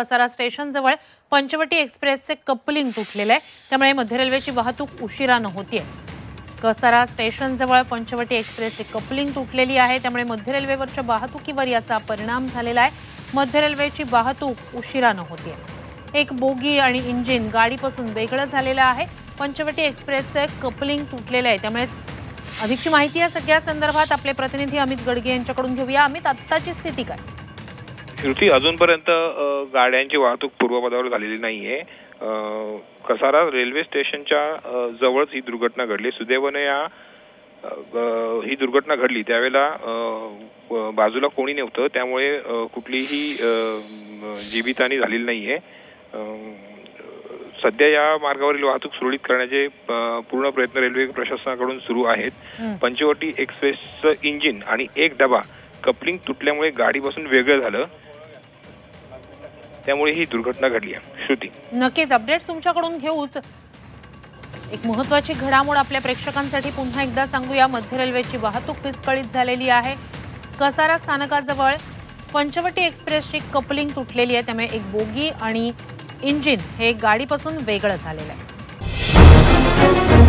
Kasara station जवळ Panchavati एक्सप्रेसचे coupling तुटलेले आहे, त्यामुळे मध्य रेल्वेची वाहतूक उशिराने होतीये। कसारा स्टेशन जवळ पंचवटी एक्सप्रेसचे कपलिंग तुटलेली आहे, त्यामुळे मध्य रेल्वेवरच्या वाहतुकीवर याचा परिणाम झालेला आहे। मध्य रेल्वेची वाहतूक उशिराने होतीये। एक बोगी आणि इंजिन गाडीपासून वेगळं झालेलं आहे। पंचवटी एक्सप्रेसचे कपलिंग तुटलेले आहे, त्यामुळे अधिकची माहिती या सगळ्या संदर्भात आपले प्रतिनिधी अमित गडगे यांच्याकडून घेऊया। अमित, आत्ताची स्थिती काय? श्रुती, अजूनपर्यंत गाड्यांची वाहतूक पूर्वपदावर झालेली नाहीये। कसारा रेल्वे स्टेशनच्या जवळच ही दुर्घटना घडली। सुदैवाने ही दुर्घटना घडली त्यावेळेला बाजूला कोणी नव्हतं, त्यामुळे कुठलीही जीवितहानी झालेली नाहीये। सध्या या मार्गावरील वाहतूक सुरळीत करण्याचे पूर्ण प्रयत्न रेल्वे प्रशासनाकडून सुरू आहेत। पंचवटी एक्सप्रेसचं इंजिन आणि एक डबा कपलिंग तुटल्यामुळे गाडीपासून वेगळं झालं, त्यामुळे ही दुर्घटना घडली आहे। श्रुती, नक्कीच अपडेट्स तुमच्याकडून घेऊच। एक महत्त्वाची घडामोड आपल्या प्रेक्षकांसाठी पुन्हा एकदा सांगूया। मध्य रेल्वेची वाहतूक विस्कळीत झालेली आहे। कसारा स्थानकाजवळ पंचवटी एक्सप्रेसची कपलिंग तुटलेली आहे, त्यामुळे एक बोगी आणि इंजिन हे गाडीपासून वेगळं झालेलं आहे।